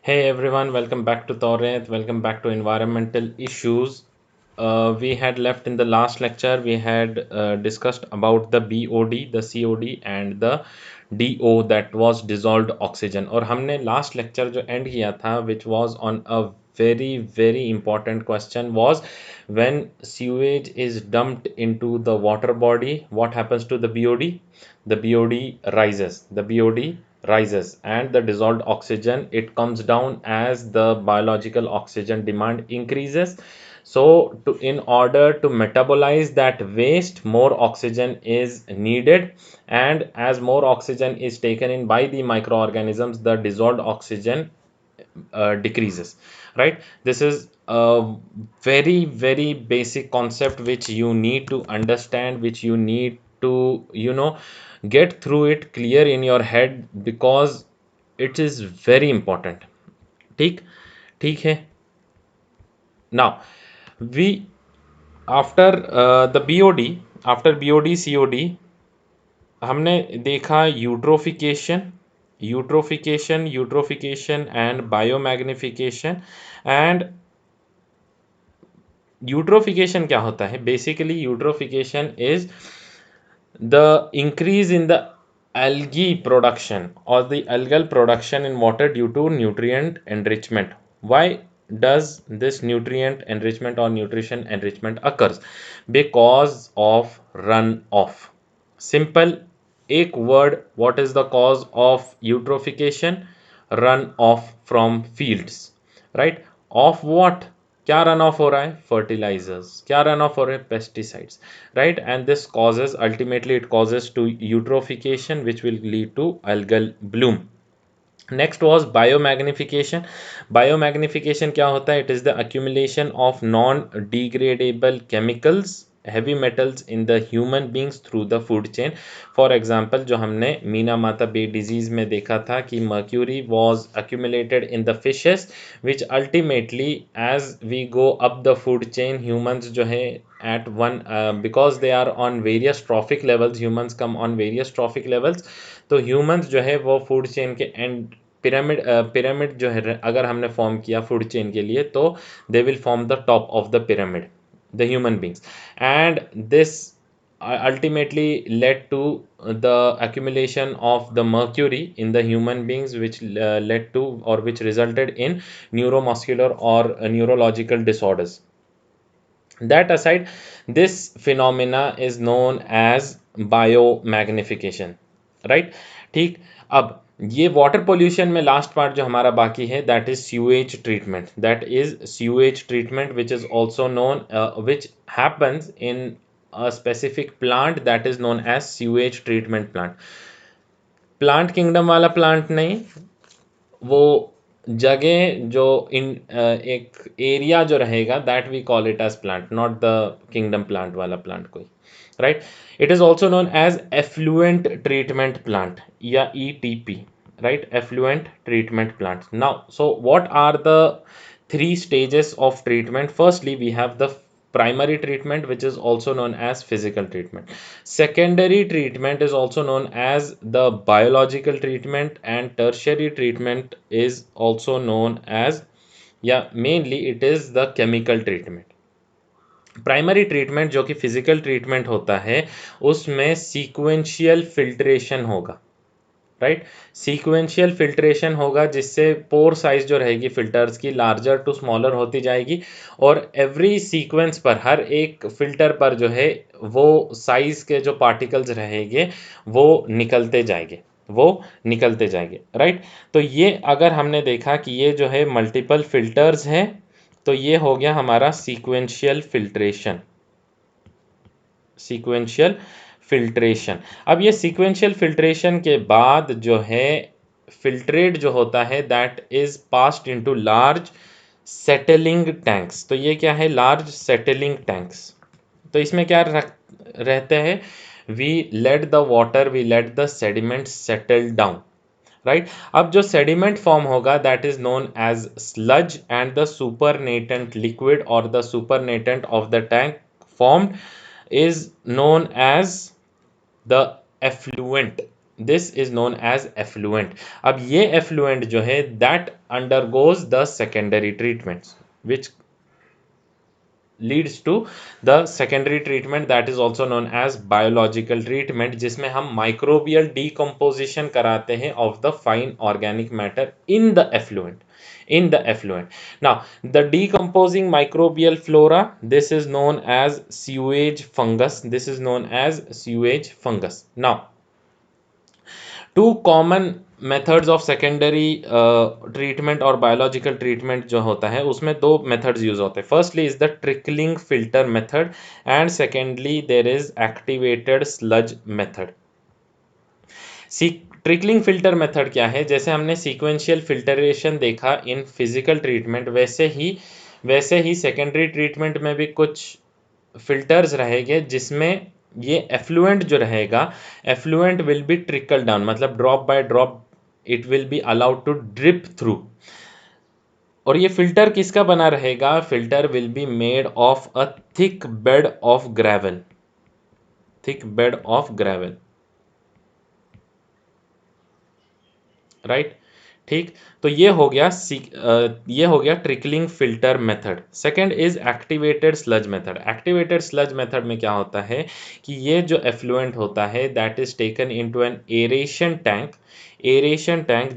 Hey everyone, welcome back to Torrent. Welcome back to environmental issues. We had left in the last lecture, we had discussed about the BOD, the COD, and the DO, that was dissolved oxygen. और हमने last lecture जो end किया था, which was on a very important question, was when sewage is dumped into the water body, what happens to the BOD? The BOD rises. The BOD rises, and the dissolved oxygen, it comes down as the biological oxygen demand increases. So in order to metabolize that waste, more oxygen is needed, and as more oxygen is taken in by the microorganisms, the dissolved oxygen decreases, right? This is a very basic concept which you need to understand, which you need to get through it clear in your head, because it is very important. ठीक ठीक है. Now we, after the BOD, after BOD COD, हमने देखा eutrophication and biomagnification. And eutrophication क्या होता है? Basically eutrophication is the increase in the algae production or the algal production in water due to nutrient enrichment. Why does this nutrient enrichment or nutrition enrichment occurs? Because of runoff. Simple, एक word, what is the cause of eutrophication? Run off from fields, right? Of what? क्या run of हो रहा है? Fertilisers. क्या run of हो रहे हैं? Pesticides, right? And this causes, ultimately it causes to eutrophication which will lead to algal bloom. Next was biomagnification. Biomagnification क्या होता है? It is the accumulation of non-degradable chemicals, heavy metals in the human beings through the food chain. For example, जो हमने मीना माता बे disease में देखा था कि mercury was accumulated in the fishes, which ultimately as we go up the food chain, humans जो है at one, because they are on various trophic levels, humans come on various trophic levels. तो humans जो है वो food chain के and, pyramid जो है अगर हमने फॉर्म किया फूड चेन के लिए, तो दे will form the top of the pyramid, the human beings. And this ultimately led to the accumulation of the mercury in the human beings, which led to, or which resulted in neuromuscular or neurological disorders. That aside, this phenomena is known as biomagnification, right? ठीक. अब ये water pollution में last part जो हमारा बाकी है, that is sewage treatment. That is sewage treatment which is also known, which happens in a specific plant that is known as sewage treatment plant. Plant kingdom वाला plant नहीं, वो जगह जो इन एक एरिया जो रहेगा, that we call it as plant, not the kingdom plant वाला plant कोई, right? It is also known as effluent treatment plant या ETP, right? Effluent treatment plant. Now, so what are the three stages of treatment? Firstly, we have the primary treatment, which is also known as physical treatment. Secondary treatment is also known as the biological treatment, and tertiary treatment is also known as, yeah, mainly it is the chemical treatment. Primary treatment जो कि physical treatment होता है, उसमें sequential filtration होगा, right? Sequential filtration होगा, जिससे pore size जो रहेगी फिल्टर्स की, लार्जर टू स्मॉलर होती जाएगी, और एवरी सीक्वेंस पर, हर एक फिल्टर पर जो है वो साइज के जो पार्टिकल्स रहेंगे वो निकलते जाएंगे, राइट? तो ये अगर हमने देखा कि ये जो है मल्टीपल फिल्टर्स हैं, तो ये हो गया हमारा सीक्वेंशियल फिल्ट्रेशन. Sequential filtration. अब ये सीक्वेंशियल फिल्ट्रेशन के बाद जो है फिल्ट्रेट जो होता है, that is passed into large settling tanks. तो ये क्या है? Large settling tanks. तो इसमें क्या रहते हैं? We let the water, we let the sediment settle down, right? अब जो सेडिमेंट फॉर्म होगा, that is known as sludge, and the supernatant liquid और the supernatant of the tank formed is known as the effluent. This is known as effluent. अब ये effluent जो है that undergoes the secondary treatments which leads to the secondary treatment that is also known as biological treatment, जिसमें हम microbial decomposition कराते हैं of the fine organic matter in the effluent. Now the decomposing microbial flora, this is known as sewage fungus. Now two common methods of secondary treatment और biological treatment जो होता है उसमें दो मेथड्स यूज होते हैं। Firstly is the trickling filter method and secondly there is activated sludge method. Trickling filter method क्या है? जैसे हमने सीक्वेंशियल फिल्टरेशन देखा इन फिजिकल ट्रीटमेंट, वैसे ही सेकेंडरी ट्रीटमेंट में भी कुछ फिल्टर्स रहेंगे जिसमें ये एफ्लुएंट जो रहेगा, effluent will be trickle down, मतलब drop by drop it will be allowed to drip through. और ये फिल्टर किसका बना रहेगा? Filter will be made of a thick bed of gravel, right. ठीक, तो ये हो गया trickling filter method. Second is activated sludge method. Activated sludge method में क्या होता है कि ये जो एफ्लुएंट होता है that is taken into an aeration tank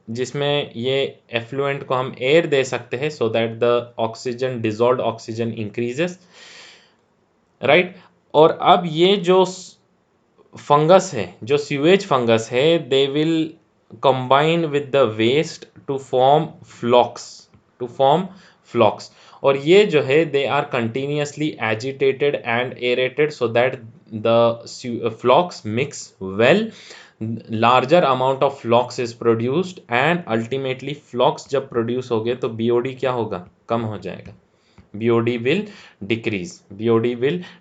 जिसमें ये एफ्लुएंट को हम एयर दे सकते हैं so that the oxygen dissolved oxygen increases, right. और अब ये जो फंगस है, जो सीवेज फंगस है, they will combine with the waste to form flocs. और ये जो है they are continuously agitated and aerated so that the flocs mix well, larger amount of flocs is produced and ultimately flocs जब produce हो गए तो BOD क्या होगा? कम हो जाएगा, बीओडी विल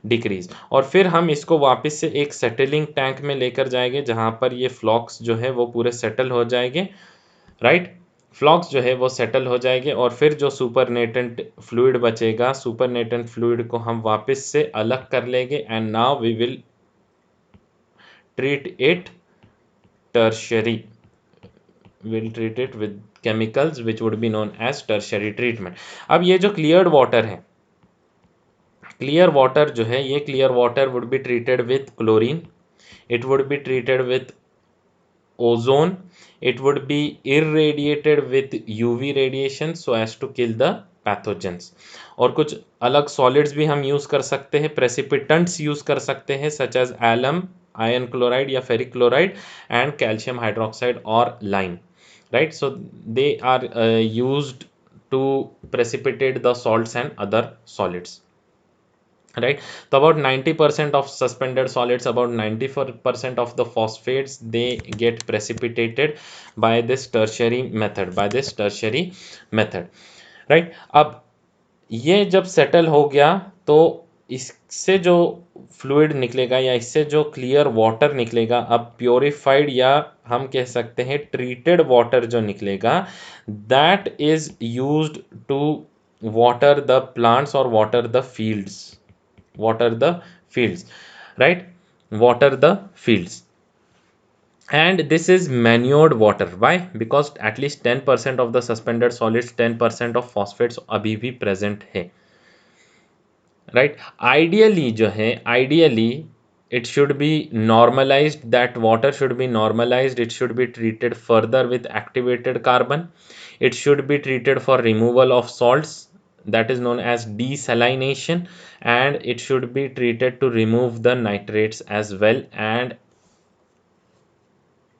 डिक्रीज। और फिर हम इसको वापस से एक सेटलिंग टैंक में लेकर जाएंगे जहां पर ये फ्लॉक्स जो है वो पूरे सेटल हो जाएंगे, राइट। फ्लॉक्स जो है वो सेटल हो जाएंगे और फिर जो सुपरनेटेंट फ्लूइड बचेगा, सुपरनेटेंट फ्लूइड को हम वापस से अलग कर लेंगे and now we will treat it tertiary, with chemicals which would be known as tertiary treatment. अब ये जो क्लियर्ड वाटर है, क्लियर वाटर जो है, ये clear water would be treated with chlorine, it would be treated with ozone, it would be irradiated with UV radiation so as to kill the pathogens. और कुछ अलग सॉलिड्स भी हम use कर सकते हैं, प्रेसिपिटेंट्स यूज कर सकते हैं such as alum, iron chloride या ferric chloride and calcium hydroxide और lime, right? So they are used to precipitate the salts and other solids, right? So about 90% of suspended solids, about 94% of the phosphates, they get precipitated by this tertiary method, right? अब ये जब settle हो गया तो इससे जो fluid निकलेगा या इससे जो क्लियर वाटर निकलेगा, अब प्योरीफाइड या हम कह सकते हैं ट्रीटेड वाटर जो निकलेगा, that is used to water the plants और water the fields, right, water the fields. And this is manured water. Why? Because at least 10% of the suspended solids, 10% of phosphates अभी भी present है, right? Ideally जो है, it should be normalized, that water should be normalized, it should be treated further with activated carbon, it should be treated for removal of salts, that is known as desalination, and it should be treated to remove the nitrates as well, and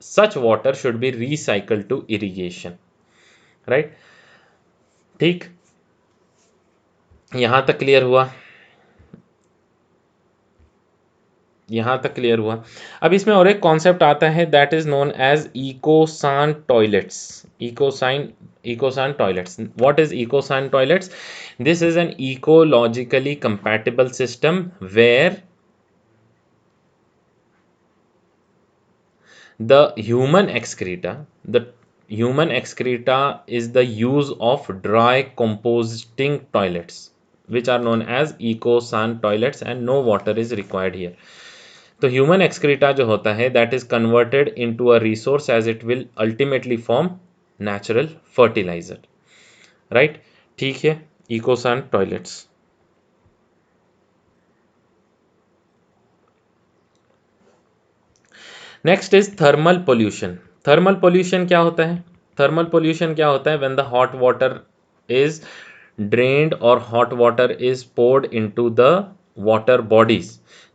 such water should be recycled to irrigation, right? ठीक, यहां तक clear हुआ? यहां तक clear हुआ। अब इसमें और एक कॉन्सेप्ट आता है that is known as ecosan toilets. Ecosan toilets, what is ecosan toilets? This is an ecologically compatible system where the human excreta is the use of dry composting toilets which are known as ecosan toilets and no water is required here. तो human excreta जो होता है that is converted into a resource as it will ultimately form natural fertiliser, right. ठीक है, ecosan toilets. Next is thermal pollution. Thermal pollution क्या होता है? Thermal pollution क्या होता है? When the hot water is drained और hot water is poured into the water bodies,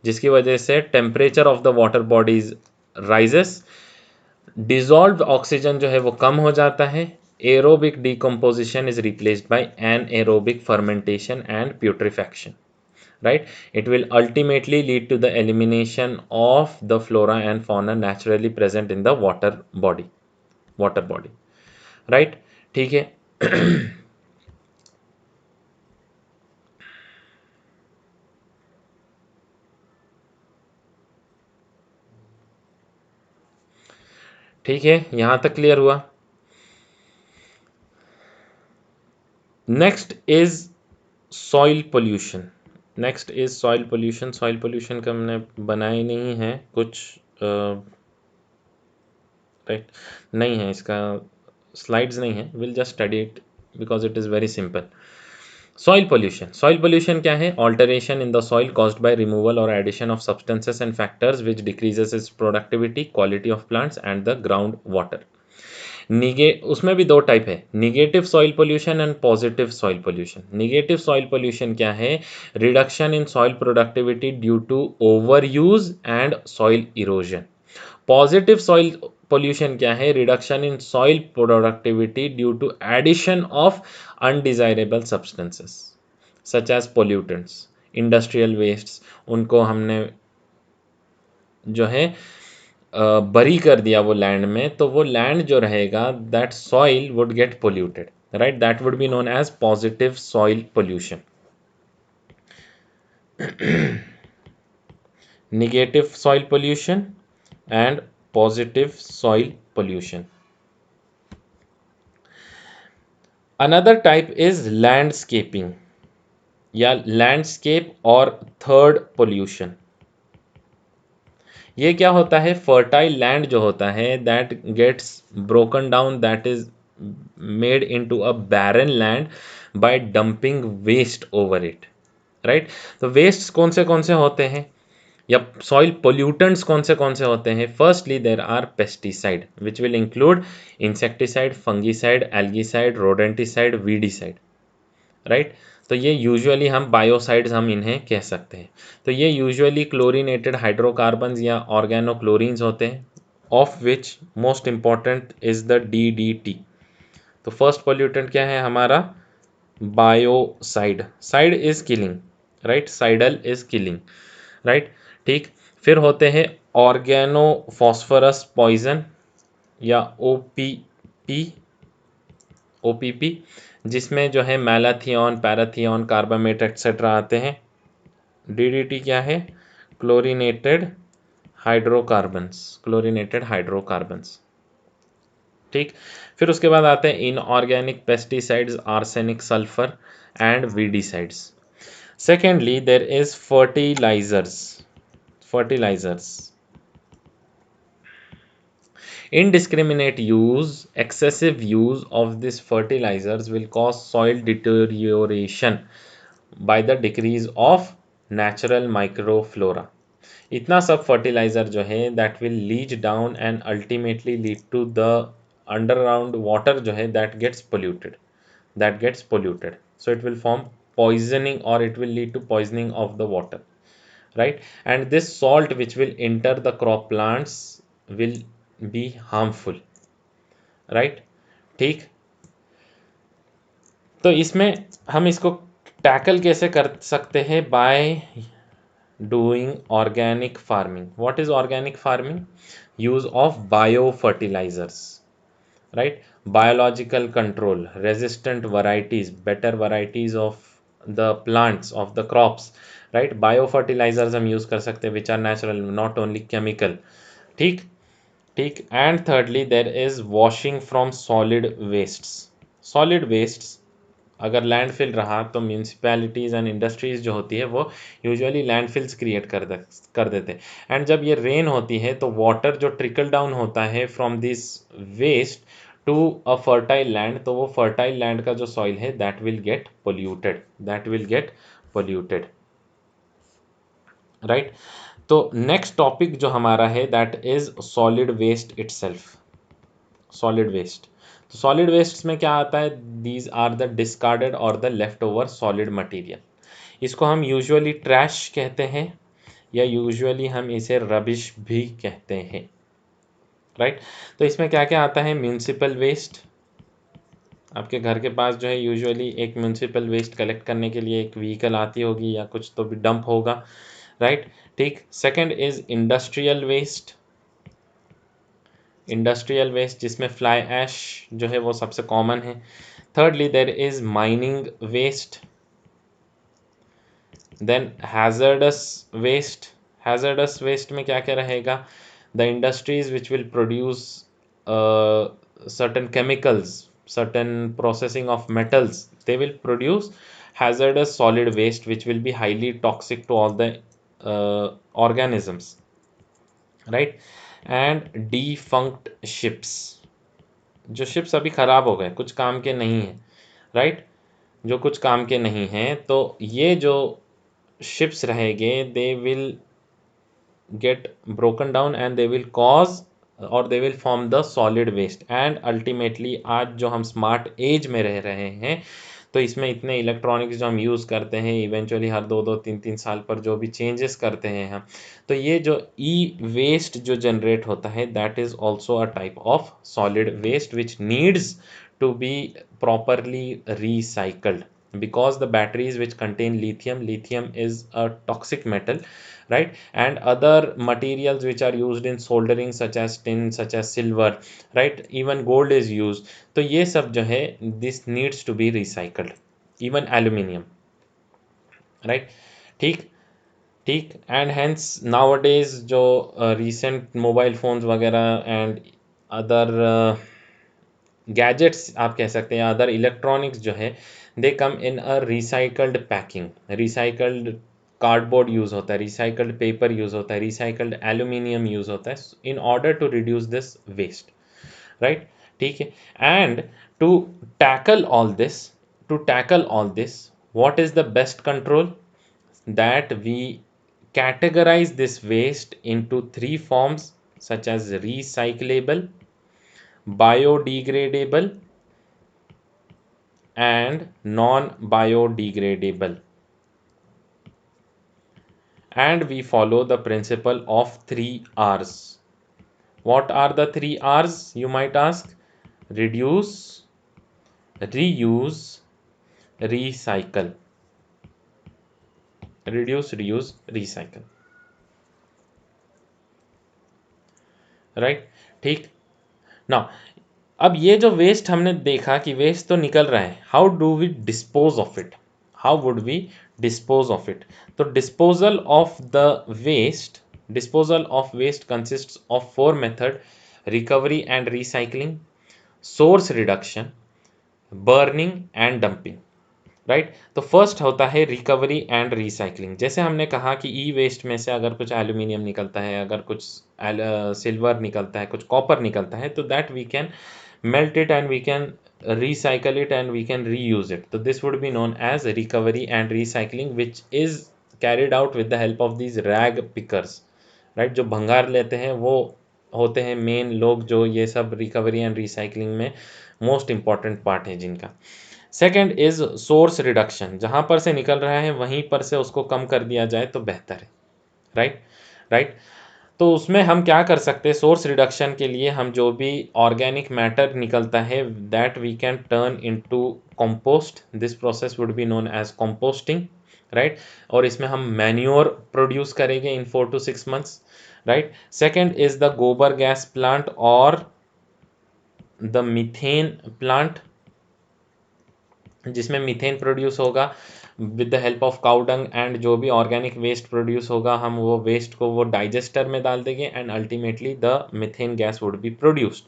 जिसकी वजह से temperature of the water bodies rises, dissolved oxygen जो है वो कम हो जाता है, aerobic decomposition is replaced by anaerobic fermentation and putrefaction, right? It will ultimately lead to the elimination of the flora and fauna naturally present in the water body, right? ठीक है। ठीक है, यहां तक क्लियर हुआ। Next is soil pollution. Next is soil pollution. Soil pollution का हमने बनाया ही नहीं है कुछ, राइट, नहीं है इसका, स्लाइड्स नहीं है, will just study it because it is very simple. Soil pollution. Soil pollution क्या है? Alteration in the soil caused by removal और addition of substances and factors which decreases its productivity, quality of plants and the ground water. निगे उसमें भी दो type है, negative soil pollution and positive soil pollution. Negative soil pollution क्या है? Reduction in soil productivity due to over use and soil erosion. Positive soil pollution क्या है? Reduction in soil productivity due to addition of undesirable substances such as pollutants, industrial wastes, उनको हमने जो है बरी कर दिया वो लैंड में, तो वो लैंड जो रहेगा that soil would get polluted, right? That would be known as positive soil pollution. negative soil pollution and positive soil pollution. Another type is landscaping या लैंडस्केप और थर्ड पोल्यूशन। ये क्या होता है? फर्टाइल लैंड जो होता है that gets broken down, that is made into a barren land by dumping waste over it, right? तो वेस्ट कौन से होते हैं या सॉइल पोल्यूटेंट्स कौन से होते हैं? Firstly there are pesticide which will include insecticide, fungicide, algicide, rodenticide, weedicide, right? तो ये यूजुअली हम बायोसाइड्स हम इन्हें कह सकते हैं। तो ये यूजुअली क्लोरीनेटेड हाइड्रोकार्बन्स या ऑर्गेनोक्लोरीन्स होते हैं, of which most important is the DDT। तो फर्स्ट पोल्यूटेंट क्या है हमारा? Biocide. Cide is killing, right? Cidal is killing, right? ठीक। फिर होते हैं ऑर्गेनो फॉस्फोरस पॉइजन या OPP, जिसमें जो है मैलाथियन, पैराथियन, कार्बामेट एक्सेट्रा आते हैं। DDT क्या है? क्लोरीनेटेड हाइड्रोकार्बन्स, ठीक। फिर उसके बाद आते हैं inorganic pesticides, arsenic, sulphur and weedicides. Secondly there is fertilisers. Excessive use of these fertilizers will cause soil deterioration by the decrease of natural microflora. इतना सब फर्टिलाइजर जो है that will leach down and ultimately lead to the underground water जो है that gets polluted. So it will form poisoning or it will lead to poisoning of the water, right? And this salt which will enter the crop plants will be harmful, right, ठीक। तो इसमें हम इसको tackle कैसे कर सकते हैं? By doing organic farming. What is organic farming? Use of bio fertilisers, right? Biological control, resistant varieties, better varieties of the plants of the crops, right? Bio fertilisers हम यूज कर सकते हैं which are natural, not only chemical, ठीक। ठीक। And thirdly there is washing from solid wastes. Solid wastes अगर landfill रहा तो municipalities and industries जो होती है वो यूजुअली लैंडफिल्स क्रिएट कर देते हैं। एंड जब ये रेन होती है तो वाटर जो ट्रिकल डाउन होता है from this waste to a fertile land, तो वो फर्टाइल लैंड का जो सॉइल है that will get polluted, right. तो नेक्स्ट टॉपिक जो हमारा है that is solid waste itself. Solid waste, तो सॉलिड वेस्ट में क्या आता है, दीज आर द डिस्कार्डेड और the left over solid material. इसको हम यूजुअली ट्रैश कहते हैं या यूजुअली हम इसे रबिश भी कहते हैं, राइट। तो इसमें क्या क्या आता है, म्यूनसिपल वेस्ट, आपके घर के पास जो है यूजुअली एक म्यूनसिपल वेस्ट कलेक्ट करने के लिए एक व्हीकल आती होगी या कुछ तो भी डंप होगा, राइट, ठीक। Second is industrial waste, industrial waste जिसमें फ्लाई ऐश जो है वो सबसे कॉमन है। thirdly there is mining waste, then hazardous waste में क्या क्या रहेगा, the industries which will produce certain chemicals, certain processing of metals, they will produce hazardous solid waste which will be highly toxic to all the organisms, right। and defunct ships, जो ships अभी ख़राब हो गए, कुछ काम के नहीं है, राइट, जो कुछ काम के नहीं हैं, तो ये जो शिप्स रहेंगे they will get broken down and they will cause और they will form the solid waste. And ultimately आज जो हम स्मार्ट एज में रह रहे हैं, तो इसमें इतने इलेक्ट्रॉनिक्स जो हम यूज़ करते हैं, इवेंचुअली हर 2-2 3-3 साल पर जो भी चेंजेस करते हैं हम, तो ये जो ई वेस्ट जो जनरेट होता है that is also a type of solid waste which needs to be properly recycled, because the batteries which contain lithium is a toxic metal, right, and other materials which are used in soldering such as tin, such as silver, right, even gold is used, तो ये सब जो है this needs to be recycled, even aluminium, right, ठीक, ठीक। And hence nowadays जो recent mobile phones वगैरह and other gadgets आप कह सकते हैं, अदर इलेक्ट्रॉनिक्स जो है they come in a recycled packing, recycled cardboard use होता है, रिसाइकल्ड पेपर यूज़ होता है, रिसाइकल्ड एल्यूमिनियम यूज़ होता है in order to reduce this waste, right, ठीक है। And to tackle all this, to tackle all this what is the best control, that we categorize this waste into three forms such as recyclable, biodegradable and non-biodegradable, and we follow the principle of 3 R's. What are the 3 R's, you might ask? Reduce, reuse, recycle. Reduce, reuse, recycle, right, ठीक। Now अब ये जो waste हमने देखा कि waste तो निकल रहा है, how do we dispose of it, how would we dispose of it, तो disposal of the waste, disposal of waste consists of 4 method, recovery and recycling, source reduction, burning and dumping, right. तो first होता है recovery and recycling. जैसे हमने कहा कि ई waste में से अगर कुछ एल्यूमिनियम निकलता है, अगर कुछ सिल्वर निकलता है, कुछ कॉपर निकलता है, तो that we can melt it and we can recycle it and we can reuse it. So this would be known as recovery and recycling, which is carried out with the help of these rag pickers, right। जो भंगार लेते हैं वो होते हैं main लोग जो ये सब रिकवरी एंड रिसाइकलिंग में मोस्ट इंपॉर्टेंट पार्ट है जिनका। सेकेंड इज सोर्स रिडक्शन, जहाँ पर से निकल रहा है वहीं पर से उसको कम कर दिया जाए तो बेहतर है, राइट, राइट। तो उसमें हम क्या कर सकते हैं, सोर्स रिडक्शन के लिए हम जो भी ऑर्गेनिक मैटर निकलता है that we can turn into compost, this process would be known as composting, right. और इसमें हम मैन्योर प्रोड्यूस करेंगे in 4 to 6 months, right. Second is the gobar gas plant और द मीथेन प्लांट, जिसमें मीथेन प्रोड्यूस होगा with the help of cow dung, and जो भी organic waste produce होगा हम वो वेस्ट को वो डाइजेस्टर में डाल देंगे and ultimately the methane gas would be produced.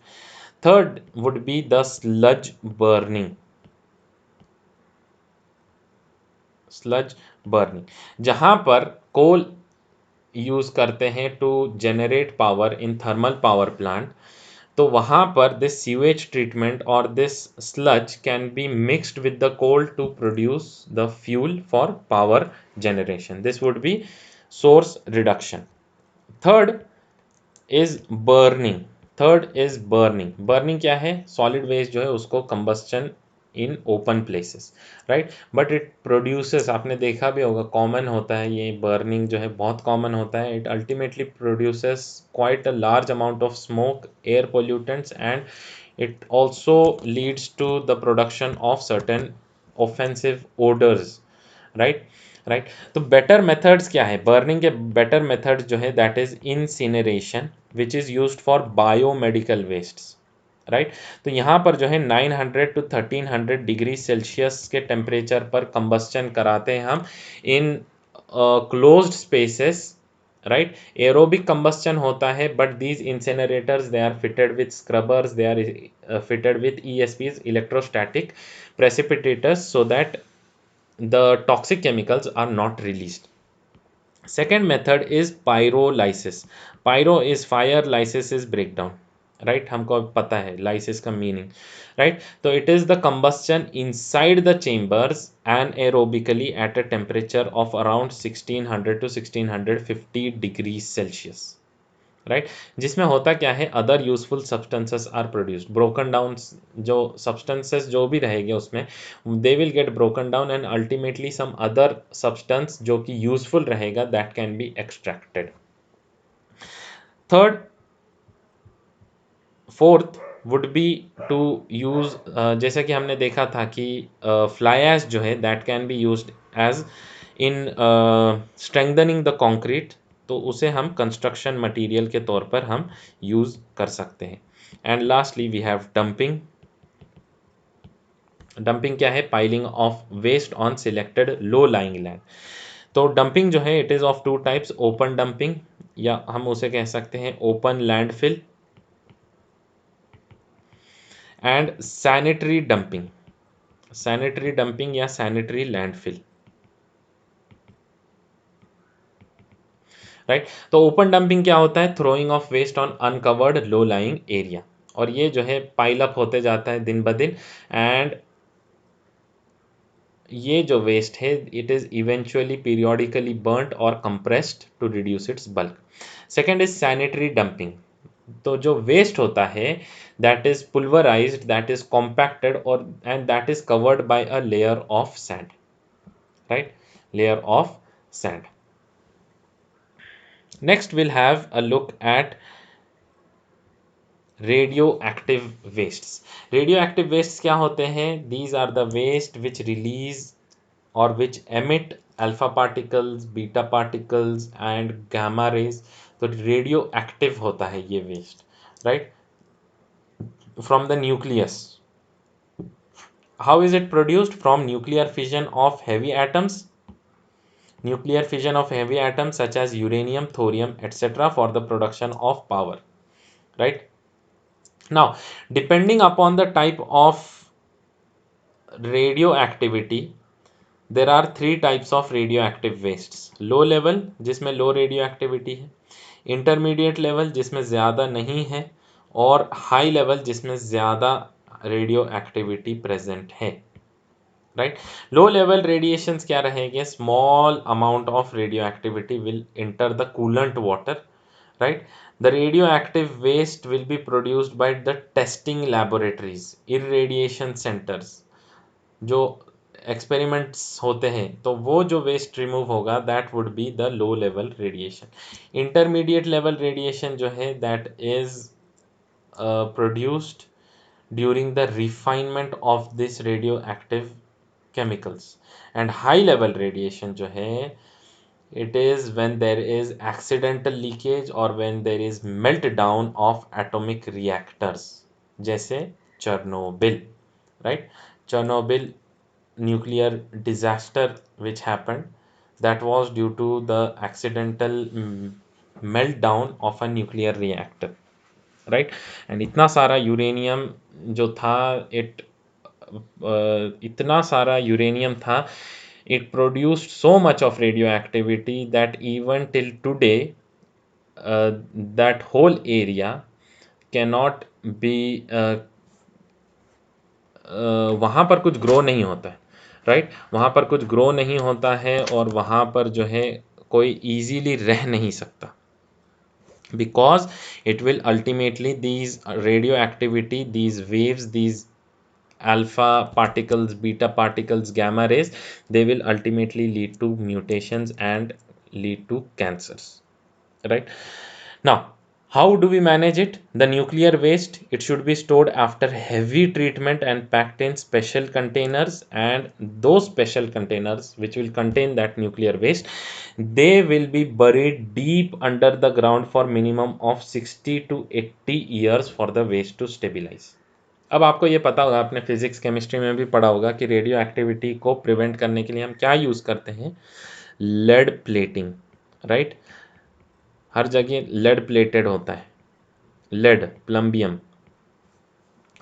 Third would be the sludge burning, sludge burning, जहाँ पर कोल यूज़ करते हैं to generate power in thermal power plant, तो वहाँ पर दिस सीवेज ट्रीटमेंट और this sludge can be mixed with the coal to produce the fuel for power generation. This would be source reduction. Third is burning. Burning क्या है? Solid waste जो है उसको combustion in open places, right, but it produces, आपने देखा भी होगा, common होता है ये बर्निंग जो है, बहुत कॉमन होता है. It ultimately produces quite a large amount of smoke, air pollutants, and it also leads to the production of certain offensive odors, right? Right, तो बेटर मेथड्स क्या है बर्निंग के? बेटर मेथड्स जो है that is incineration which is used for biomedical wastes, right. तो यहाँ पर जो है 900 to 1300 डिग्री सेल्सियस के टेम्परेचर पर कंबस्चन कराते हैं हम in closed spaces, right. Aerobic combustion होता है, but these incinerators they are fitted with scrubbers, they are fitted with ESPs, electrostatic precipitators, so that the toxic chemicals are not released. Second method is pyrolysis. Pyro is fire, lysis is breakdown, right? हमको पता है lysis का meaning, right? तो it is the combustion inside the chambers anaerobically at a temperature of around 1600 to 1650 degrees Celsius, राइट, जिसमें होता क्या है, other useful substances are produced, broken down, जो सब्सटेंसेस जो भी रहेंगे उसमें they will get broken down and ultimately some other substance जो कि यूजफुल रहेगा that can be extracted. Third, fourth would be to use, जैसा कि हमने देखा था कि फ्लाई ऐश जो है that can be used as in strengthening the concrete, तो उसे हम कंस्ट्रक्शन मटेरियल के तौर पर हम यूज़ कर सकते हैं. And lastly we have dumping. Dumping क्या है? Piling of waste on selected low lying land. तो डंपिंग जो है it is of two types, open dumping या हम उसे कह सकते हैं open landfill, and sanitary dumping. Sanitary dumping या सैनिटरी लैंडफिल, राइट. तो ओपन डंपिंग क्या होता है? Throwing of waste on uncovered low lying area, और ये जो है पाइल अप होते जाता है दिन ब दिन, एंड ये जो वेस्ट है it is eventually periodically burnt और compressed to reduce its bulk. Second is sanitary dumping. तो जो वेस्ट होता है that is pulverised, that is compacted और and that is covered by a layer of sand, right, layer of sand. Next, we'll have a look at radioactive wastes. Radioactive wastes क्या होते हैं? These are the waste which release or which emit alpha particles, beta particles and gamma rays. तो radioactive होता है ये waste, right? From the nucleus. How is it produced? From nuclear fission of heavy atoms. Nuclear fission of heavy atoms such as uranium, thorium, etc. for the production of power, right? Now, depending upon the type of radioactivity, there are three types of radioactive wastes. Low level जिसमें low radioactivity है, intermediate level जिसमें ज़्यादा नहीं है, और high level जिसमें ज़्यादा radioactivity present है, right. Low level radiations क्या रहेंगे? Small amount of radioactivity will enter the coolant water, right. The radioactive waste will be produced by the testing laboratories, irradiation centers. जो एक्सपेरिमेंट्स होते हैं तो वो जो वेस्ट रिमूव होगा that would be the low level radiation. Intermediate level radiation जो है that is produced during the refinement of this radio active chemicals. And high level radiation जो है it is when there is accidental leakage or when there is meltdown of atomic reactors, जैसे Chernobyl, right. Chernobyl nuclear disaster which happened, that was due to the accidental meltdown of a nuclear reactor, right. And इतना सारा uranium जो था इतना सारा uranium था it produced so much of radioactivity that even till today, that whole area cannot be वहाँ पर कुछ ग्रो नहीं होता है, राइट? वहाँ पर कुछ ग्रो नहीं होता है और वहाँ पर जो है कोई इजीली रह नहीं सकता, because it will ultimately, these radioactivity, these waves, these alpha particles, beta particles, gamma rays, they will ultimately lead to mutations and lead to cancers, right? Now, how do we manage it? The nuclear waste, it should be stored after heavy treatment and packed in special containers, and those special containers which will contain that nuclear waste, they will be buried deep under the ground for minimum of 60 to 80 years for the waste to stabilize. अब आपको ये पता होगा, आपने physics chemistry में भी पढ़ा होगा कि रेडियो एक्टिविटी को प्रिवेंट करने के लिए हम क्या यूज़ करते हैं? Lead plating, right? हर जगह लेड प्लेटेड होता है, लेड, प्लम्बियम,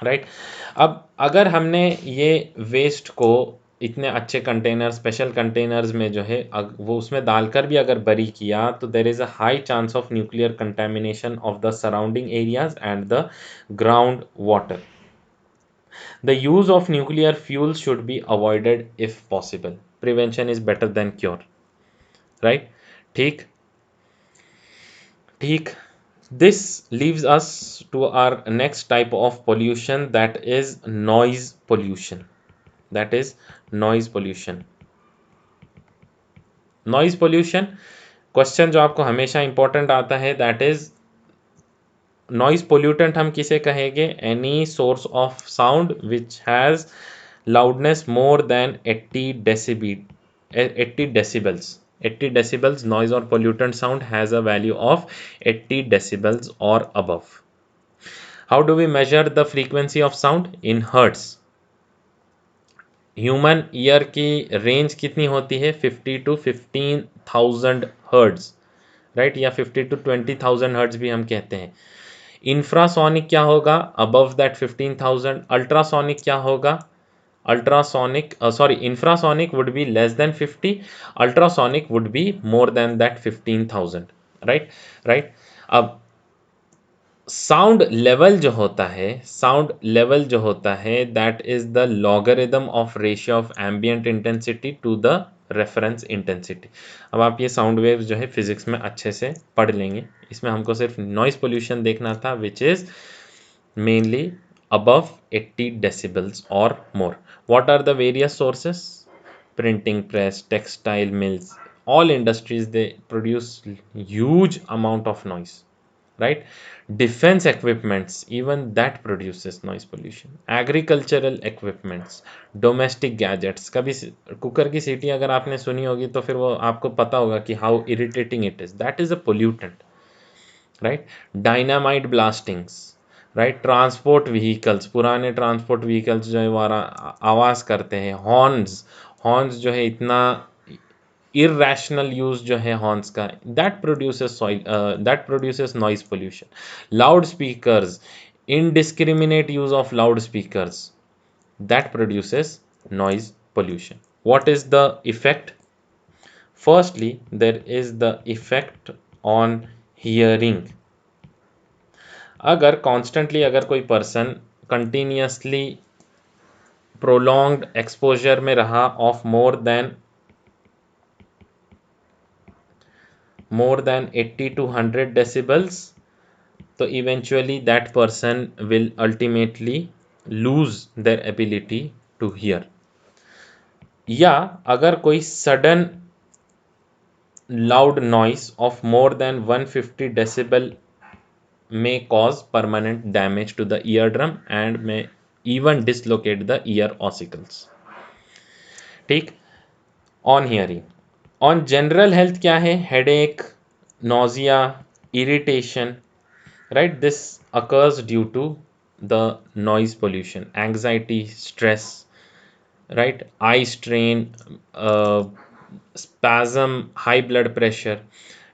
राइट? अब अगर हमने ये वेस्ट को इतने अच्छे कंटेनर, स्पेशल कंटेनर्स में जो है वो उसमें डालकर भी अगर बरी किया, तो there is a high chance of nuclear contamination of the surrounding areas and the ground water. The use of nuclear fuel should be avoided if possible. Prevention is better than cure, right? ठीक ठीक. This leaves us to our next type of pollution, that is noise pollution. That is noise pollution. Noise pollution question जो आपको हमेशा important आता है, that is noise pollutant हम किसे कहेंगे? Any source of sound which has loudness more than 80 decibels. 80 decibels noise or pollutant sound has a value of 80 decibels or above. How do we measure the frequency of sound? In hertz. Human ear की range कितनी होती है? 50 to 15,000 hertz, right? या 50 to 20,000 hertz भी हम कहते हैं. Infrasonic क्या होगा? Above that 15,000. अल्ट्रासोनिक क्या होगा? Infrasonic would be less than 50, ultrasonic would be more than that 15,000, right? अब साउंड लेवल जो होता है that is the logarithm of ratio of ambient intensity to the reference intensity. अब आप ये साउंड वेव जो है फिजिक्स में अच्छे से पढ़ लेंगे. इसमें हमको सिर्फ नॉइज पोल्यूशन देखना था, which is mainly above 80 decibels or more. What are the various sources? Printing press, textile mills, all industries, they produce huge amount of noise, right? Defense equipments, even that produces noise pollution. Agricultural equipments, domestic gadgets. कभी cooker की सीटी अगर आपने सुनी होगी तो फिर वो आपको पता होगा कि how irritating it is. That is a pollutant, right? Dynamite blastings, right? Transport vehicles, पुराने ट्रांसपोर्ट व्हीकल्स जो है वो आवाज़ करते हैं. हॉर्न्स जो है इतना इरैशनल यूज जो है हॉर्न्स का, that produces noise pollution. Loud speakers, indiscriminate use of loud speakers, that produces noise pollution. What is the effect? Firstly there is the effect on hearing. अगर कॉन्स्टेंटली अगर कोई person continuously prolonged exposure में रहा of more than 80 to 100 decibels, तो eventually that person will ultimately lose their ability to hear. या अगर कोई sudden loud noise of more than 150 decibel may cause permanent damage to the eardrum and may even dislocate the ear ossicles. ठीक. On hearing. On general health क्या है? Headache, nausea, irritation, right? This occurs due to the noise pollution. Anxiety, stress, right? Eye strain, spasm, high blood pressure,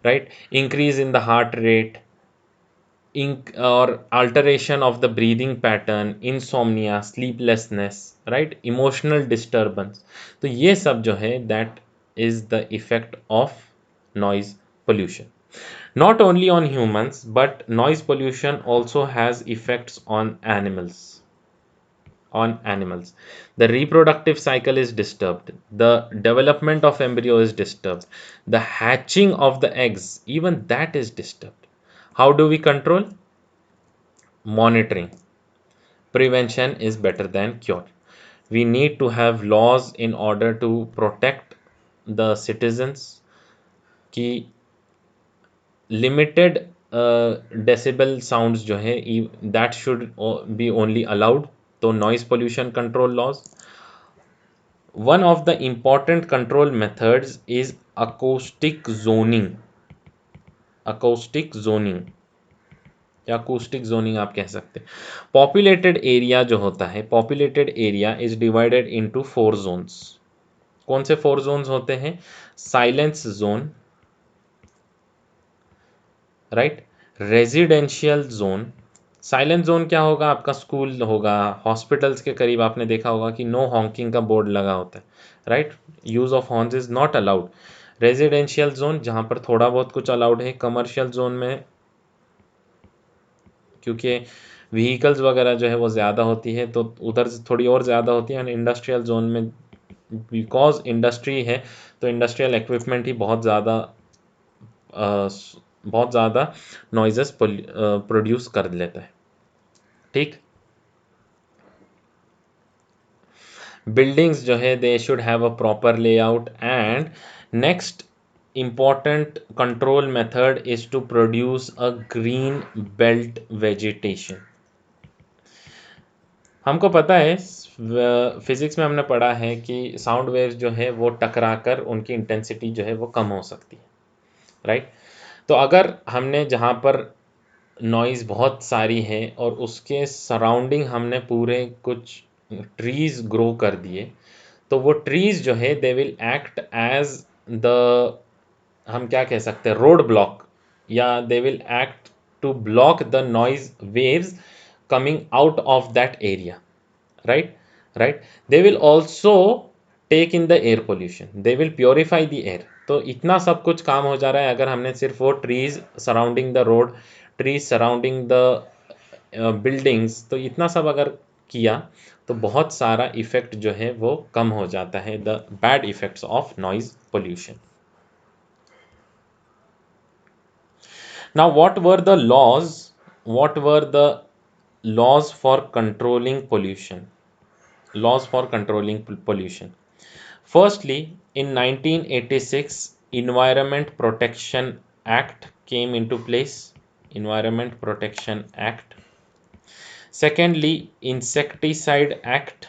right? Increase in the heart rate, or alteration of the breathing pattern, insomnia, sleeplessness, right, emotional disturbance. तो ये सब जो है that is the effect of noise pollution. Not only on humans, but noise pollution also has effects on animals. The reproductive cycle is disturbed, the development of embryo is disturbed, the hatching of the eggs, even that is disturbed. How do we control? Monitoring. Prevention is better than cure. We need to have laws in order to protect the citizens कि limited decibel sounds जो है that should be only allowed. तो noise pollution control laws. One of the important control methods is acoustic zoning. acoustic zoning या acoustic zoning आप कह सकते हैं. Populated area जो होता है, populated area is divided into 4 zones. कौन से 4 जोन्स होते हैं? Silence zone, right, residential zone. Silence zone क्या होगा? आपका स्कूल होगा, हॉस्पिटल्स के करीब आपने देखा होगा कि नो हॉन्किंग का बोर्ड लगा होता है, right, use of horns is not allowed. Residential zone जहाँ पर थोड़ा बहुत कुछ अलाउड है. कमर्शियल जोन में क्योंकि व्हीकल्स वगैरह जो है वो ज़्यादा होती है तो उधर से थोड़ी और ज़्यादा होती है. एंड इंडस्ट्रियल जोन में बिकॉज इंडस्ट्री है तो इंडस्ट्रियल इक्विपमेंट ही बहुत ज़्यादा नॉइजेस प्रोड्यूस कर लेता है. ठीक. बिल्डिंग्स जो है they should have a proper layout. And next important control method is to produce a green belt vegetation. हमको पता है फिजिक्स में हमने पढ़ा है कि साउंड वेव्स जो है वो टकराकर उनकी इंटेंसिटी जो है वो कम हो सकती है, राइट. तो अगर हमने जहाँ पर नॉइज़ बहुत सारी है और उसके सराउंडिंग हमने पूरे कुछ ट्रीज ग्रो कर दिए तो वो ट्रीज जो है they will act as the, हम क्या कह सकते हैं, रोड ब्लॉक, या they will act to block the noise waves coming out of that area, right. They will also take in the air pollution, they will purify the air. तो इतना सब कुछ काम हो जा रहा है अगर हमने सिर्फ वो trees surrounding the road, trees surrounding the buildings, तो इतना सब अगर किया तो बहुत सारा इफेक्ट जो है वो कम हो जाता है, the bad effects of noise pollution. Now, what were the laws? What were the laws for controlling pollution? Laws for controlling pollution. Firstly, in 1986, Environment Protection Act came into place. Environment Protection Act. Secondly, Insecticide Act.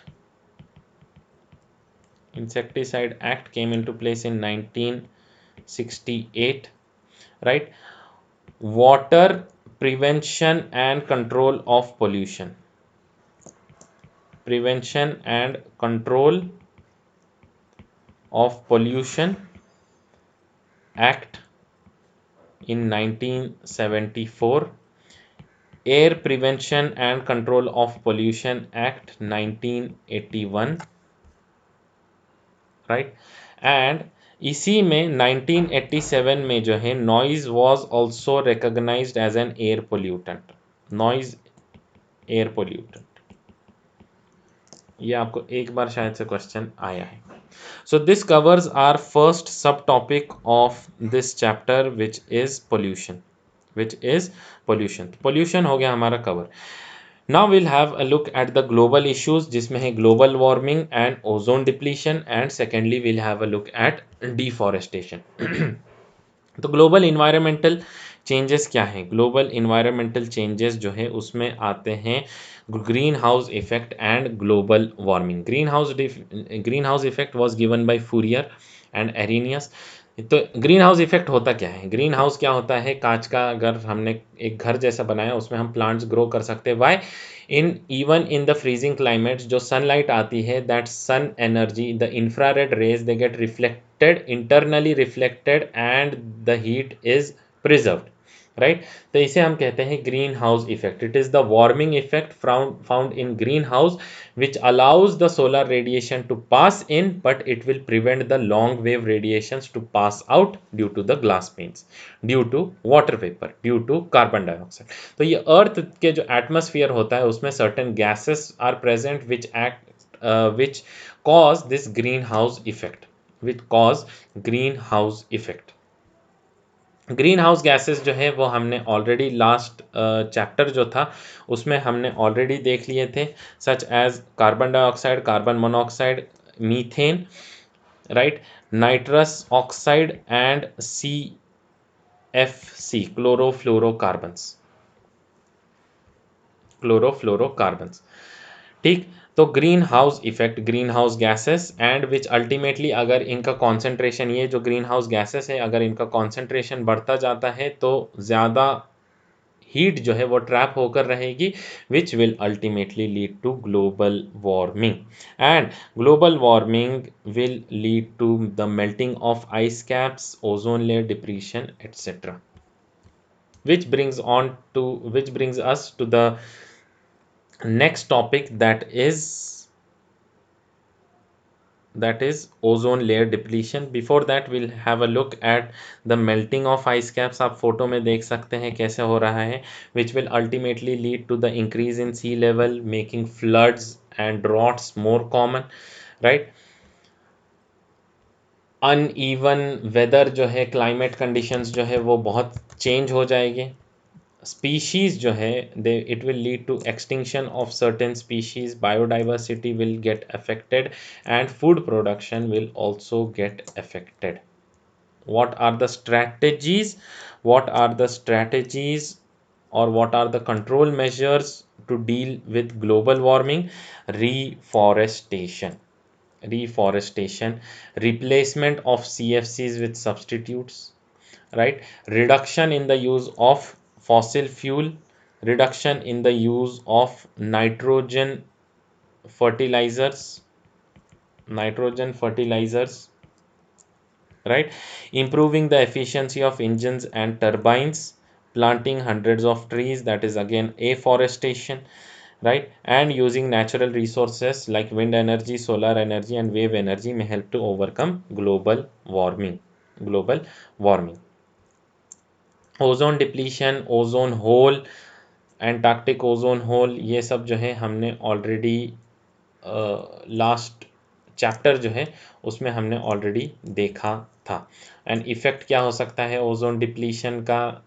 Insecticide Act came into place in 1968, right? Water prevention and control of pollution. Prevention and Control of Pollution Act in 1974. Air Prevention and Control of Pollution Act 1981, right. And इसी में 1987 में जो है noise was also recognised as an air pollutant. Noise air pollutant, ये आपको एक बार शायद से क्वेश्चन आया है. So this covers our first subtopic of this chapter which is pollution. Pollution हो गया हमारा cover. Now we'll have a look at the global issues जिसमें है global warming and ozone depletion, and secondly we'll have a look at deforestation. तो global environmental changes क्या हैं? Global environmental changes जो है उसमें आते हैं green house effect and global warming. Green house effect was given by Fourier and Arrhenius. तो green house effect होता क्या है? ग्रीन हाउस क्या होता है? कांच का अगर हमने एक घर जैसा बनाया उसमें हम प्लांट्स ग्रो कर सकते हैं. Why? Even in the freezing climates जो सनलाइट आती है, that sun energy, the infrared rays, they get reflected, internally reflected, and the heat is preserved, राइट। तो इसे हम कहते हैं green house effect. It is the warming effect found in green house which allows the solar radiation to pass in, but it will prevent the long wave radiations to pass out due to the glass panes, due to water vapor, due to carbon dioxide. तो ये अर्थ के जो atmosphere होता है उसमें certain gases are present which cause this greenhouse effect, which cause greenhouse effect. Green house gases जो है वो हमने ऑलरेडी लास्ट चैप्टर जो था उसमें हमने ऑलरेडी देख लिए थे, such as carbon dioxide, carbon monoxide, methane, right, nitrous oxide and CFC, chlorofluorocarbons. ठीक। तो green house effect, green house gases and which ultimately अगर इनका कॉन्सेंट्रेशन, ये जो ग्रीन हाउस गैसेस है अगर इनका कॉन्सेंट्रेशन बढ़ता जाता है तो ज़्यादा हीट जो है वो ट्रैप होकर रहेगी, which will ultimately lead to global warming, and global warming will lead to the melting of ice caps, ozone layer depletion etcetera, which brings us to the next topic, that is ozone layer depletion. Before that we'll have a look at the melting of ice caps. आप photo में देख सकते हैं कैसे हो रहा है, which will ultimately lead to the increase in sea level, making floods and droughts more common, right. Uneven weather जो है, क्लाइमेट कंडीशंस जो है वो बहुत चेंज हो जाएगी। स्पीशीज जो है it will lead to extinction of certain species, biodiversity will get affected, and food production will also get affected. What are the strategies, or what are the control measures to deal with global warming? Reforestation, replacement of CFCs with substitutes, right, reduction in the use of fossil fuel, reduction in the use of fertilizers fertilizers, right, improving the efficiency of engines and turbines, planting hundreds of trees, that is again afforestation, right, and using natural resources like wind energy, solar energy and wave energy may help to overcome global warming. Ozone depletion, ozone hole, Antarctic ozone hole, ये सब जो है हमने already last chapter जो है उसमें हमने already देखा था। एंड इफेक्ट क्या हो सकता है ओजोन डिप्लीशन का?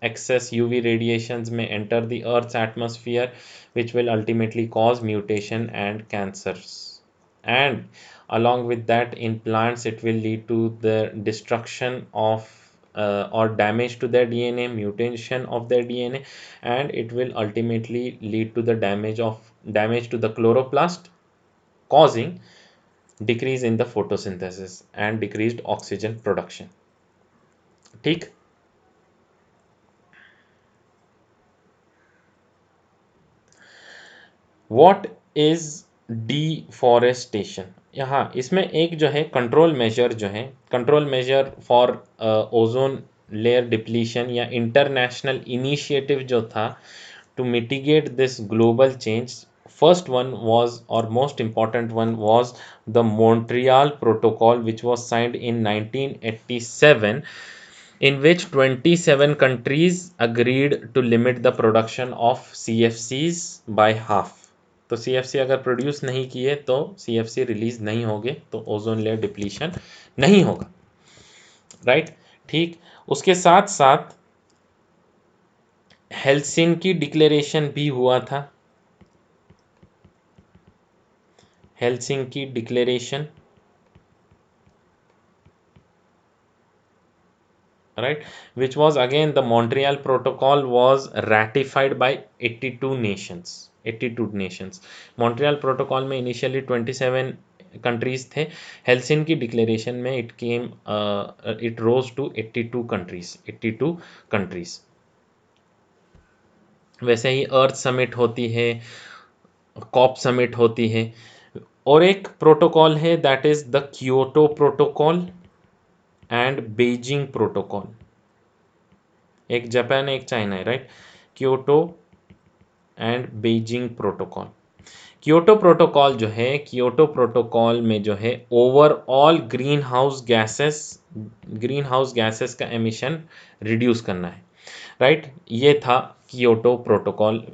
excess UV radiations may enter the Earth's atmosphere, which will ultimately cause mutation and cancers. And along with that, in plants, it will lead to the destruction of or damage to their DNA, mutation of their DNA, and it will ultimately lead to the damage to the chloroplast, causing decrease in the photosynthesis and decreased oxygen production. ठीक। What is deforestation? यहाँ इसमें एक जो है control measure जो है, control measure for ozone layer depletion या international initiative जो था to mitigate this global change, first one was, or most important one was, the Montreal Protocol, which was signed in 1987, in which 27 countries agreed to limit the production of CFCs by half. तो CFC अगर produce नहीं किए तो CFC release नहीं होंगे तो ozone layer depletion नहीं होगा, राइट। ठीक। उसके साथ साथ हेल्सिंकी डिक्लेरेशन भी हुआ था, Helsinki declaration, right, which was again the Montreal Protocol was ratified by 82 nations. Montreal Protocol में initially 27 countries थे, हेल्सिंकी डिक्लेरेशन में it rose to 82 countries. वैसे ही अर्थ समिट होती है, कॉप समिट होती है, और एक प्रोटोकॉल है that is the Kyoto protocol and Beijing protocol. एक जापान एक चाइना है, right. Kyoto and Beijing protocol. Kyoto protocol में जो है ओवरऑल ग्रीन हाउस गैसेस का एमिशन रिड्यूस करना है, राइट। ये था Kyoto protocol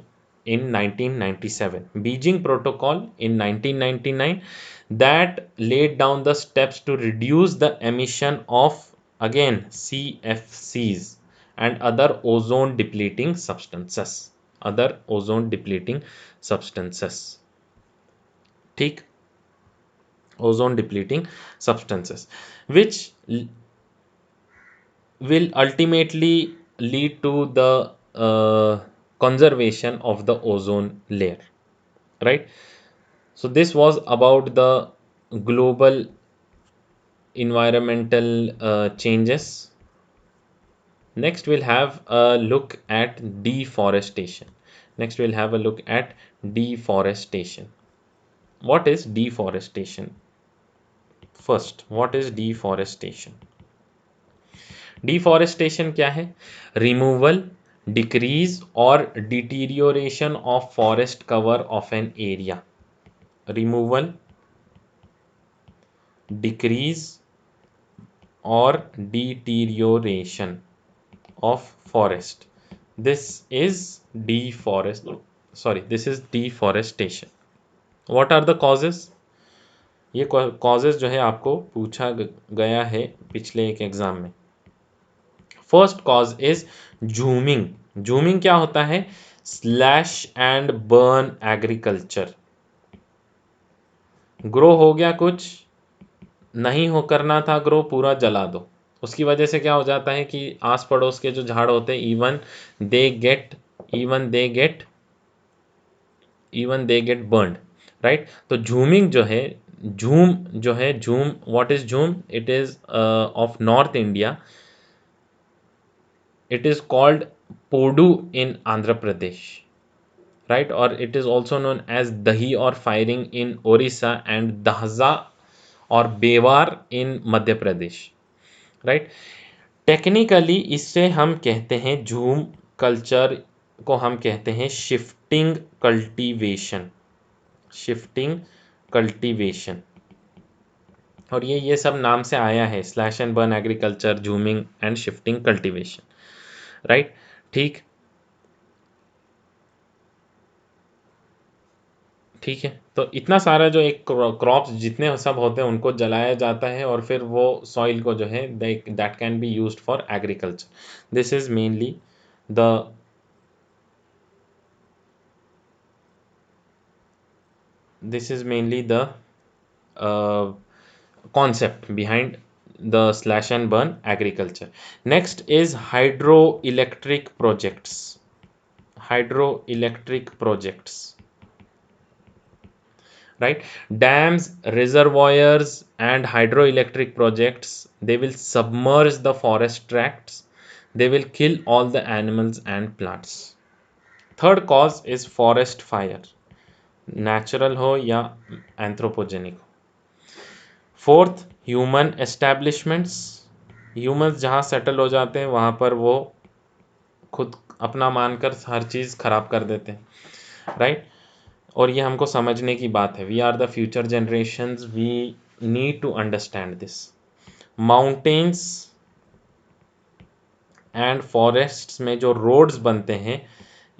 in 1997. Beijing Protocol in 1999 that laid down the steps to reduce the emission of again CFCs and other ozone depleting substances. ठीक, ozone depleting substances which will ultimately lead to the conservation of the ozone layer, right. So this was about the global environmental changes. Next we'll have a look at deforestation. What is deforestation? First, what is deforestation? Deforestation क्या है? Removal, decrease और deterioration of forest cover of an area. Removal, decrease और deterioration of forest, this is deforestation. What are the causes? ये causes जो है आपको पूछा गया है पिछले एक एग्जाम में। First cause is zooming. Zooming क्या होता है? Slash and burn agriculture. Grow हो गया कुछ, नहीं हो करना था ग्रो, पूरा जला दो। उसकी वजह से क्या हो जाता है कि आस पड़ोस के जो झाड़ होते हैं even they get burned, right. तो झूमिंग जो है, झूम व्हाट इज झूम? It is of north India. It is called Podu in Andhra Pradesh, right? Or it is also known as Dahi or firing in Orissa and Dahza or Bewar in Madhya Pradesh, right? Technically इससे हम कहते हैं झूम culture को हम कहते हैं shifting cultivation. और ये सब नाम से आया है, slash and burn agriculture, jhuming and shifting cultivation, right. ठीक है, तो इतना सारा जो एक क्रॉप्स जितने सब होते हैं उनको जलाया जाता है और फिर वो सॉइल को जो है that can be used for agriculture. This is mainly the concept behind the slash and burn agriculture. Next is hydroelectric projects, right. Dams, reservoirs and hydroelectric projects, they will submerge the forest tracts, they will kill all the animals and plants. Third cause is forest fire, natural हो या anthropogenic हो। Fourth, human establishments, humans जहाँ settle हो जाते हैं वहाँ पर वो खुद अपना मानकर हर चीज़ खराब कर देते हैं, राइट। और ये हमको समझने की बात है, we are the future generations, we need to understand this. Mountains and forests में जो रोड्स बनते हैं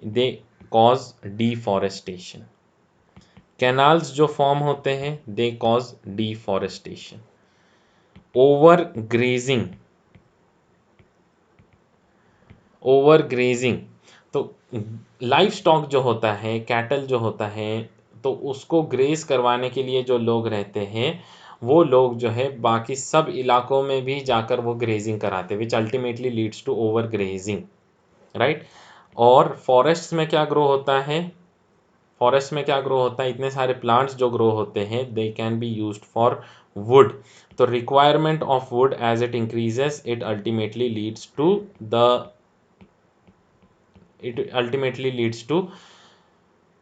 दे कॉज डिफॉरेस्टेशन। कैनाल्स जो फॉर्म होते हैं they cause deforestation. Over grazing, तो लाइफ स्टॉक जो होता है, कैटल जो होता है, तो उसको ग्रेज करवाने के लिए जो लोग रहते हैं वो लोग जो है बाकी सब इलाकों में भी जाकर वो ग्रेजिंग कराते हैं, which ultimately leads to over grazing, right. और फॉरेस्ट में क्या ग्रो होता है? इतने सारे प्लांट्स जो ग्रो होते हैं they can be used for wood. तो requirement of wood as it increases it ultimately leads to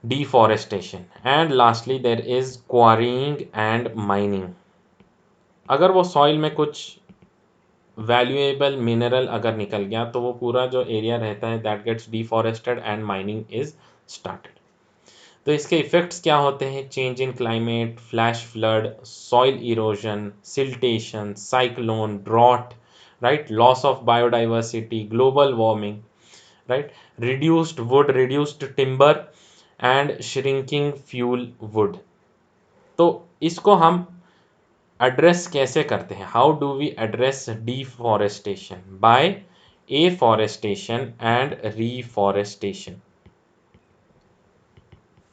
deforestation. And lastly there is quarrying and mining. अगर वो सॉइल में कुछ वैल्यूएबल मिनरल अगर निकल गया तो वो पूरा जो एरिया रहता है that gets deforested and mining is started. तो इसके इफेक्ट्स क्या होते हैं? Change in climate, flash flood, soil erosion, siltation, cyclone, drought, right, loss of biodiversity, global warming, right, reduced wood, reduced timber and shrinking fuel wood। तो इसको हम address कैसे करते हैं? How do we address deforestation? By afforestation and reforestation,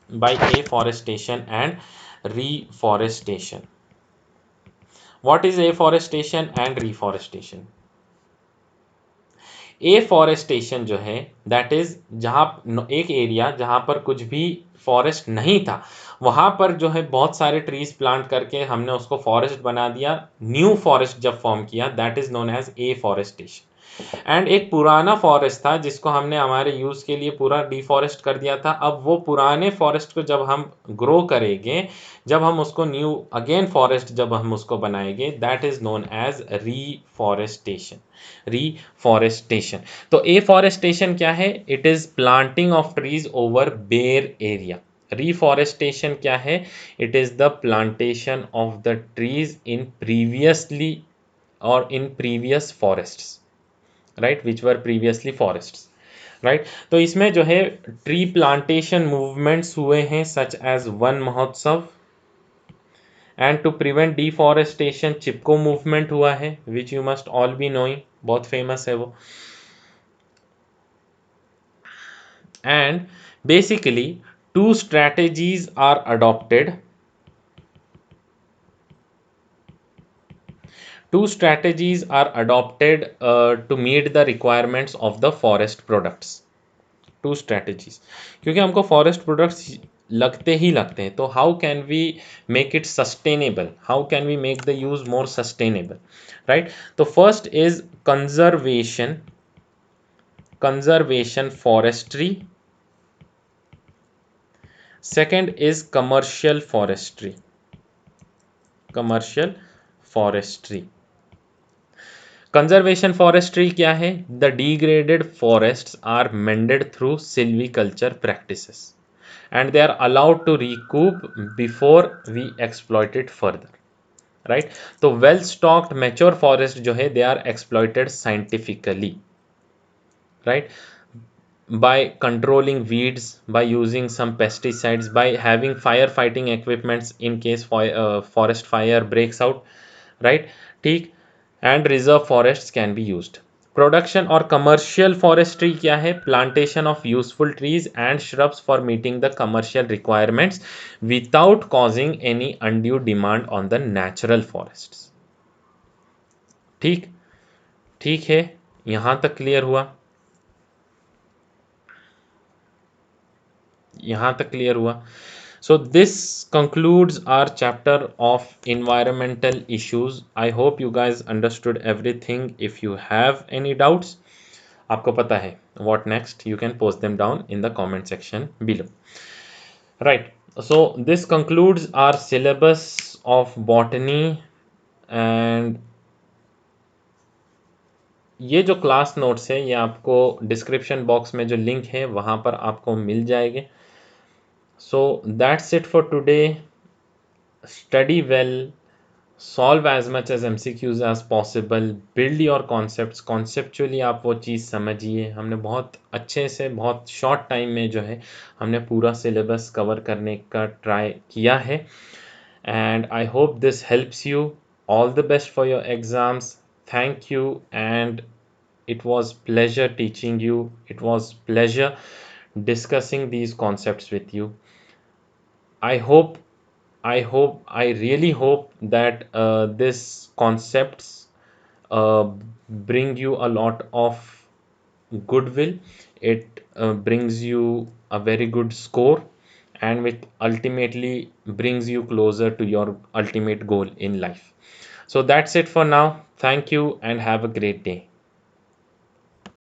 by afforestation and reforestation। What is afforestation and reforestation? Afforestation जो है that is जहाँ एक एरिया जहाँ पर कुछ भी फॉरेस्ट नहीं था वहाँ पर जो है बहुत सारे ट्रीज प्लांट करके हमने उसको फॉरेस्ट बना दिया, न्यू फॉरेस्ट जब फॉर्म किया, that is known as afforestation. And एक पुराना फॉरेस्ट था जिसको हमने हमारे यूज के लिए पूरा डिफॉरेस्ट कर दिया था, अब वो पुराने फॉरेस्ट को जब हम ग्रो करेंगे, जब हम उसको न्यू अगेन फॉरेस्ट जब हम उसको बनाएंगे, that is known as reforestation. Reforestation. तो एफॉरेस्टेशन क्या है? It is planting of trees over bare area. reforestation क्या है? It is the plantation of the trees in previously और in previous forests, right, which were previously forests, right. तो इसमें जो है ट्री प्लांटेशन मूवमेंट्स हुए हैं such as Van Mahotsav, and to prevent deforestation Chipko movement हुआ है which you must all be knowing, बहुत फेमस है वो। And basically two strategies are adopted, two strategies are adopted to meet the requirements of the forest products। Two strategies, क्योंकि हमको forest products लगते ही लगते हैं, तो how can we make it sustainable, how can we make the use more sustainable, right. तो first is conservation, conservation forestry. Second is commercial forestry, commercial forestry. Conservation forestry क्या है? The degraded forests are mended through silviculture practices and they are allowed to recoup before we exploit it further, right. तो well stocked mature forest जो है they are exploited scientifically, right, by controlling weeds, by using some pesticides, by having firefighting equipments in case forest fire breaks out, right, ठीक। And reserve forest can be used. Production और commercial forestry क्या है? Plantation of useful trees and shrubs for meeting the commercial requirements without causing any undue demand on the natural forests. ठीक, ठीक है, यहाँ तक clear हुआ? यहाँ तक क्लियर हुआ? So this concludes our chapter of environmental issues। I hope you guys understood everything। If you have any doubts, आपको पता है what next, you can post them down in the comment section below, right। So this concludes our syllabus of botany, and ये जो class notes है ये आपको description box में जो लिंक है वहाँ पर आपको मिल जाएंगे। So that's it for today। Study well, solve as much as MCQs as possible, build your concepts। conceptually आप वो चीज़ समझिए। हमने बहुत अच्छे से बहुत शॉर्ट टाइम में जो है हमने पूरा सिलेबस कवर करने का ट्राई किया है, and I hope this helps you। all the best for your exams। thank you, and it was pleasure teaching you, it was pleasure discussing these concepts with you। I hope, I really hope that this concepts bring you a lot of goodwill. It brings you a very good score, and which ultimately brings you closer to your ultimate goal in life। So that's it for now। Thank you and have a great day।